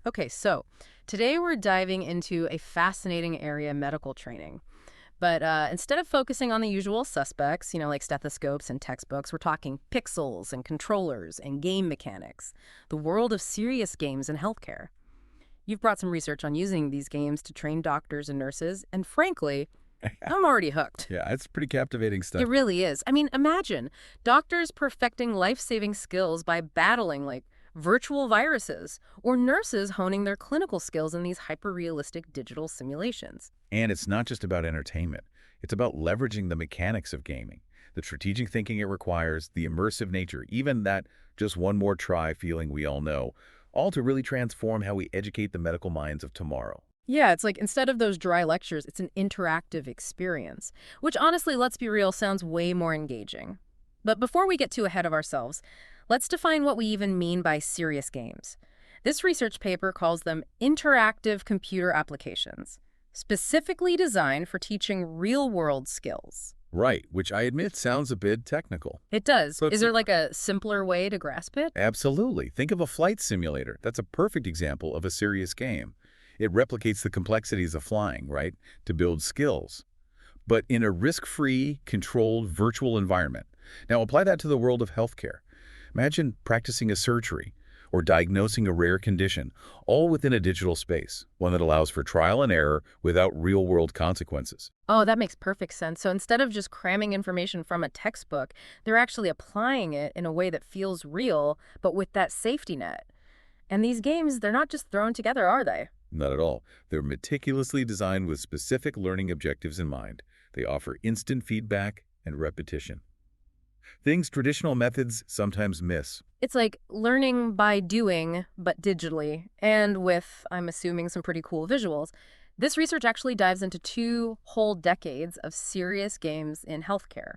Okay, so today we're diving into a fascinating area, medical training. But instead of focusing on the usual suspects, like stethoscopes and textbooks, we're talking pixels and controllers and game mechanics, the world of serious games in healthcare. You've brought some research on using these games to train doctors and nurses, and frankly, I'm already hooked. Yeah, it's pretty captivating It stuff. really is. I mean, imagine doctors perfecting life-saving skills by battling like virtual viruses, or nurses honing their clinical skills in these hyper-realistic digital simulations. And it's not just about entertainment. It's about leveraging the mechanics of gaming, the strategic thinking it requires, the immersive nature, even that just one more try feeling we all know, all to really transform how we educate the medical minds of tomorrow. Yeah, it's like instead of those dry lectures, it's an interactive experience, which honestly, let's be real, sounds way more engaging. But before we get too ahead of ourselves, let's define what we even mean by serious games. This research paper calls them interactive computer applications, specifically designed for teaching real-world skills. Right, which I admit sounds a bit technical. It does. But Is there like a simpler way to grasp it? absolutely. Think of a flight simulator. That's a perfect example of a serious game. It replicates the complexities of flying, right, to build skills, but in a risk-free, controlled virtual environment. Now apply that to the world of healthcare. Imagine practicing a surgery or diagnosing a rare condition, all within a digital space, one that allows for trial and error without real-world consequences. Oh, that makes perfect sense. So instead of just cramming information from a textbook, they're actually applying it in a way that feels real, but with that safety net. And these games, they're not just thrown together, are they? Not at all. They're meticulously designed with specific learning objectives in mind. They offer instant feedback and repetition. Things traditional methods sometimes miss. It's like learning by doing, but digitally, and with, I'm assuming, some pretty cool visuals. This research actually dives into 2 whole decades of serious games in healthcare.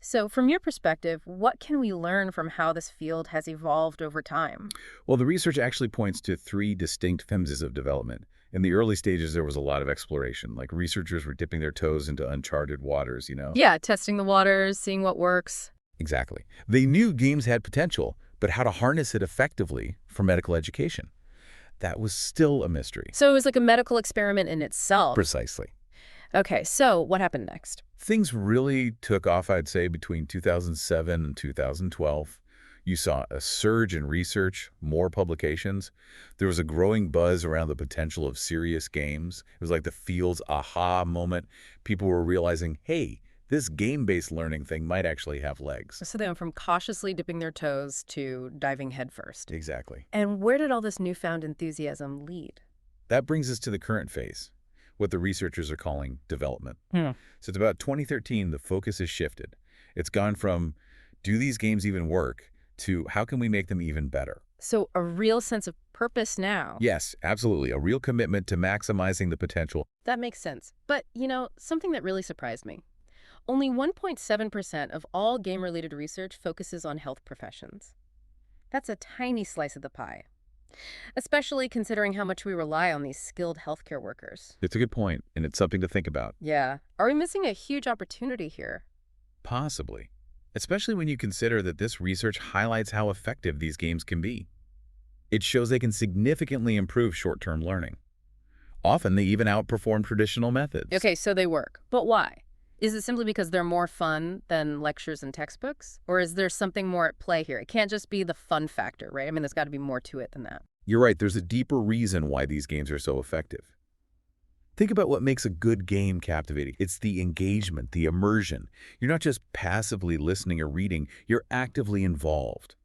So, from your perspective, what can we learn from how this field has evolved over time? Well, the research actually points to three distinct phases of development. In the early stages, there was a lot of exploration, like researchers were dipping their toes into uncharted waters. Yeah, testing the waters, seeing what works. Exactly. They knew games had potential, but how to harness it effectively for medical education, that was still a mystery. So, it was like a medical experiment in itself. Precisely. Okay, so what happened next? Things really took off, I'd say, between 2007 and 2012. You saw a surge in research, more publications. There was a growing buzz around the potential of serious games. It was like the field's aha moment. People were realizing, hey, this game-based learning thing might actually have legs. So they went from cautiously dipping their toes to diving headfirst. Exactly. And where did all this newfound enthusiasm lead? That brings us to the current phase, what the researchers are calling development. Hmm. So it's about 2013, the focus has shifted. It's gone from, do these games even work, to how can we make them even better? So a real sense of purpose now. Yes, absolutely. A real commitment to maximizing the potential. That makes sense. But, something that really surprised me. Only 1.7% of all game-related research focuses on health professions. That's a tiny slice of the pie, especially considering how much we rely on these skilled healthcare workers. It's a good point, and it's something to think about. Yeah. Are we missing a huge opportunity here? Possibly. Especially when you consider that this research highlights how effective these games can be. It shows they can significantly improve short-term learning. Often, they even outperform traditional methods. Okay, so they work. But why? Is it simply because they're more fun than lectures and textbooks? Or is there something more at play here? It can't just be the fun factor, right? I mean, there's got to be more to it than that. You're right, there's a deeper reason why these games are so effective. Think about what makes a good game captivating. It's the engagement, the immersion. You're not just passively listening or reading, you're actively involved,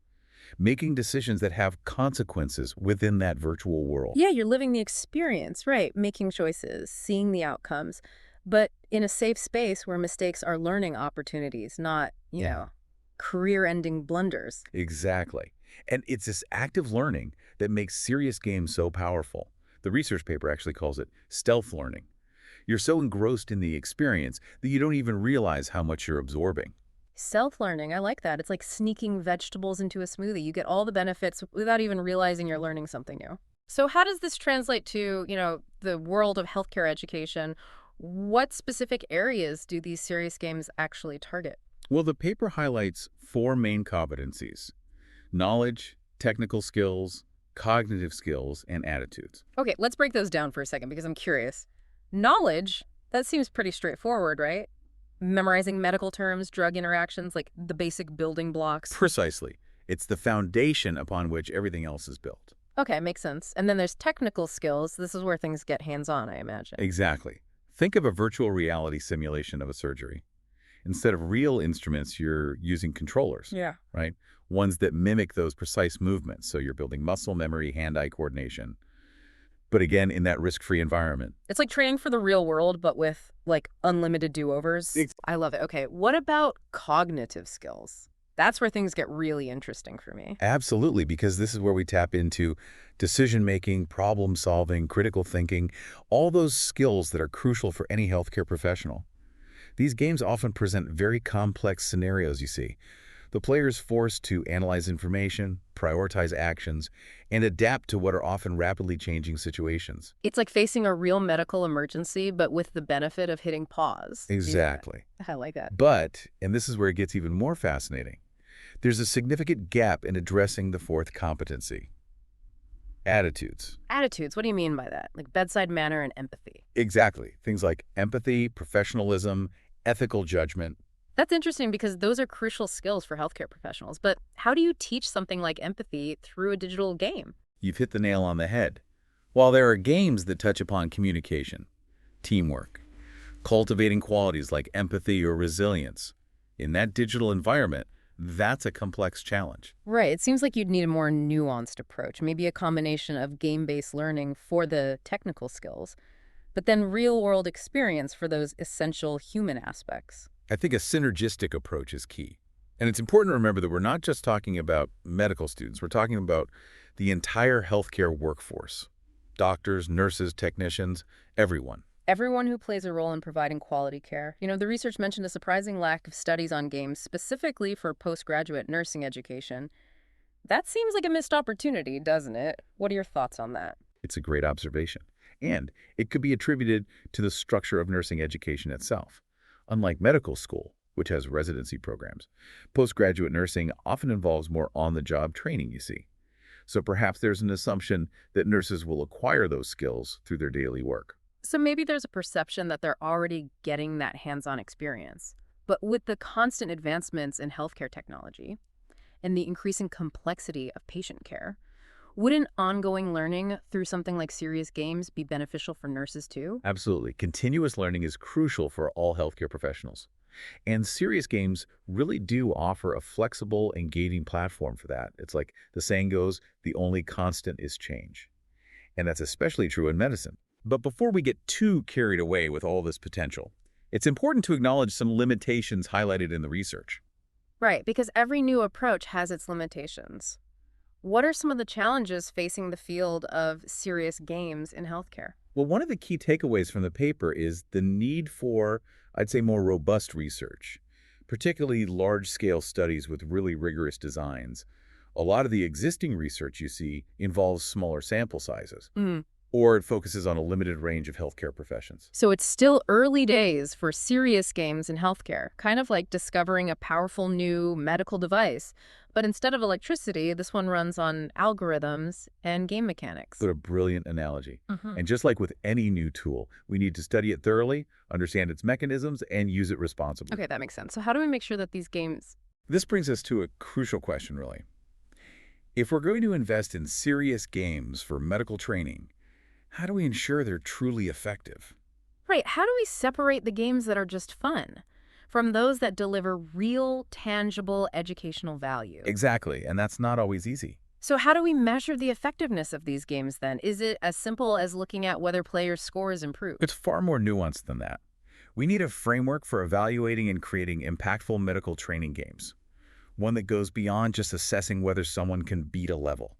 making decisions that have consequences within that virtual world. Yeah, you're living the experience, right? Making choices, seeing the outcomes, but in a safe space where mistakes are learning opportunities, not, career-ending blunders. Exactly. And it's this active learning that makes serious games so powerful. The research paper actually calls it stealth learning. You're so engrossed in the experience that you don't even realize how much you're absorbing. Self-learning, I like that. It's like sneaking vegetables into a smoothie. You get all the benefits without even realizing you're learning something new. So how does this translate to, the world of healthcare education? What specific areas do these serious games actually target? Well, the paper highlights four main competencies: knowledge, technical skills, cognitive skills, and attitudes. Okay, let's break those down for a second because I'm curious. Knowledge, that seems pretty straightforward, right? Memorizing medical terms, drug interactions, like the basic building blocks. Precisely. It's the foundation upon which everything else is built. Okay, makes sense. And then there's technical skills. This is where things get hands-on, I imagine. Exactly. Think of a virtual reality simulation of a surgery. Instead of real instruments, you're using controllers, Yeah. right? Ones that mimic those precise movements. So you're building muscle memory, hand-eye coordination. But again, in that risk-free environment. It's like training for the real world, but with, like, unlimited do-overs. I love it. Okay, what about cognitive skills? That's where things get really interesting for me. Absolutely, because this is where we tap into decision-making, problem-solving, critical thinking, all those skills that are crucial for any healthcare professional. These games often present very complex scenarios, you see. The player is forced to analyze information, prioritize actions, and adapt to what are often rapidly changing situations. It's like facing a real medical emergency, but with the benefit of hitting pause. Exactly. Yeah, I like that. But, and this is where it gets even more fascinating, there's a significant gap in addressing the fourth competency: attitudes. Attitudes, what do you mean by that? Like bedside manner and empathy. Exactly. Things like empathy, professionalism, ethical judgment. That's interesting because those are crucial skills for healthcare professionals. But how do you teach something like empathy through a digital game? You've hit the nail on the head. While there are games that touch upon communication, teamwork, cultivating qualities like empathy or resilience, in that digital environment, that's a complex challenge. Right. It seems like you'd need a more nuanced approach, maybe a combination of game-based learning for the technical skills, but then real-world experience for those essential human aspects. I think a synergistic approach is key. And it's important to remember that we're not just talking about medical students. We're talking about the entire healthcare workforce: doctors, nurses, technicians, everyone. Everyone who plays a role in providing quality care. You know, the research mentioned a surprising lack of studies on games specifically for postgraduate nursing education. That seems like a missed opportunity, doesn't it? What are your thoughts on that? It's a great observation. And it could be attributed to the structure of nursing education itself. Unlike medical school, which has residency programs, postgraduate nursing often involves more on-the-job training, you see. So perhaps there's an assumption that nurses will acquire those skills through their daily work. So maybe there's a perception that they're already getting that hands-on experience. But with the constant advancements in healthcare technology and the increasing complexity of patient care, wouldn't ongoing learning through something like serious games be beneficial for nurses too? Absolutely. Continuous learning is crucial for all healthcare professionals. And serious games really do offer a flexible, engaging platform for that. It's like the saying goes, the only constant is change. And that's especially true in medicine. But before we get too carried away with all this potential, it's important to acknowledge some limitations highlighted in the research. Right, because every new approach has its limitations. What are some of the challenges facing the field of serious games in healthcare? Well, one of the key takeaways from the paper is the need for, I'd say, more robust research, particularly large-scale studies with really rigorous designs. A lot of the existing research you see involves smaller sample sizes, or it focuses on a limited range of healthcare professions. So it's still early days for serious games in healthcare, kind of like discovering a powerful new medical device. But instead of electricity, this one runs on algorithms and game mechanics. What a brilliant analogy. And just like with any new tool, we need to study it thoroughly, understand its mechanisms, and use it responsibly. Okay, that makes sense. So how do we make sure that these games... This brings us to a crucial question, really. If we're going to invest in serious games for medical training, how do we ensure they're truly effective? Right, how do we separate the games that are just fun from those that deliver real, tangible educational value? Exactly, and that's not always easy. So how do we measure the effectiveness of these games then? Is it as simple as looking at whether players' scores improve? It's far more nuanced than that. We need a framework for evaluating and creating impactful medical training games, one that goes beyond just assessing whether someone can beat a level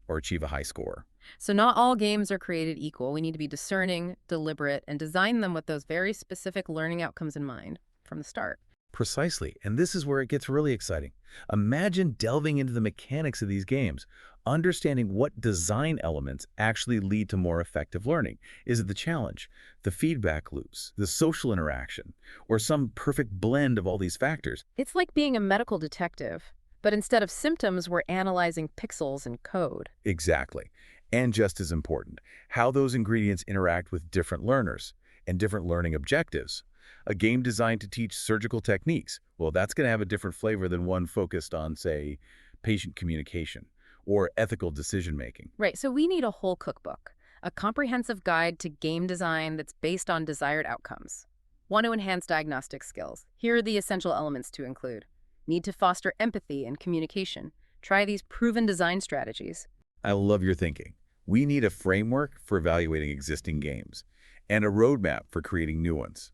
or achieve a high score. So not all games are created equal. We need to be discerning, deliberate, and design them with those very specific learning outcomes in mind from the start. Precisely, and this is where it gets really exciting. Imagine delving into the mechanics of these games, understanding what design elements actually lead to more effective learning. Is it the challenge, the feedback loops, the social interaction, or some perfect blend of all these factors? It's like being a medical detective, But instead of symptoms, we're analyzing pixels and code. Exactly. And just as important, how those ingredients interact with different learners and different learning objectives. A game designed to teach surgical techniques, well, that's going to have a different flavor than one focused on, say, patient communication or ethical decision-making. Right, so we need a whole cookbook, a comprehensive guide to game design that's based on desired outcomes. Want to enhance diagnostic skills? Here are the essential elements to include. Need to foster empathy and communication. Try these proven design strategies. I love your thinking. We need a framework for evaluating existing games and a roadmap for creating new ones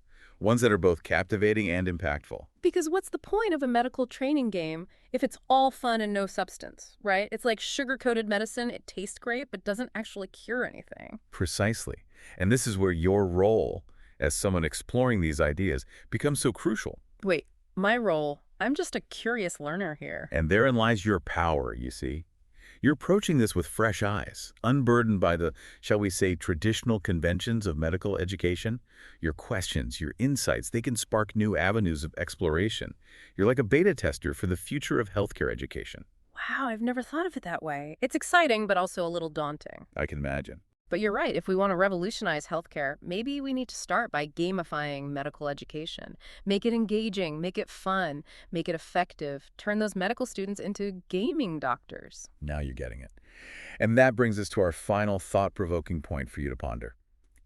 that are both captivating and impactful. Because what's the point of a medical training game if it's all fun and no substance, right? It's like sugar-coated medicine. It tastes great, but doesn't actually cure anything. Precisely. And this is where your role as someone exploring these ideas becomes so crucial. Wait, my role? I'm just a curious learner here. And therein lies your power, you see. You're approaching this with fresh eyes, unburdened by the, shall we say, traditional conventions of medical education. Your questions, your insights, they can spark new avenues of exploration. You're like a beta tester for the future of healthcare education. Wow, I've never thought of it that way. It's exciting, but also a little daunting. I can imagine. But you're right. If we want to revolutionize healthcare, maybe we need to start by gamifying medical education. Make it engaging, make it fun, make it effective, turn those medical students into gaming doctors. Now you're getting it. And that brings us to our final thought-provoking point for you to ponder.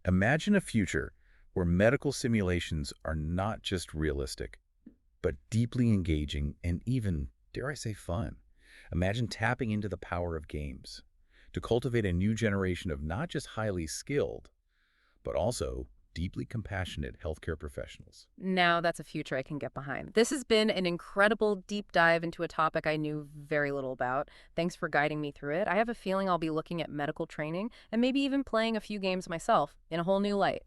Imagine a future where medical simulations are not just realistic, but deeply engaging and even, dare I say, fun. Imagine tapping into the power of games to cultivate a new generation of not just highly skilled, but also deeply compassionate healthcare professionals. Now that's a future I can get behind. This has been an incredible deep dive into a topic I knew very little about. Thanks for guiding me through it. I have a feeling I'll be looking at medical training and maybe even playing a few games myself in a whole new light.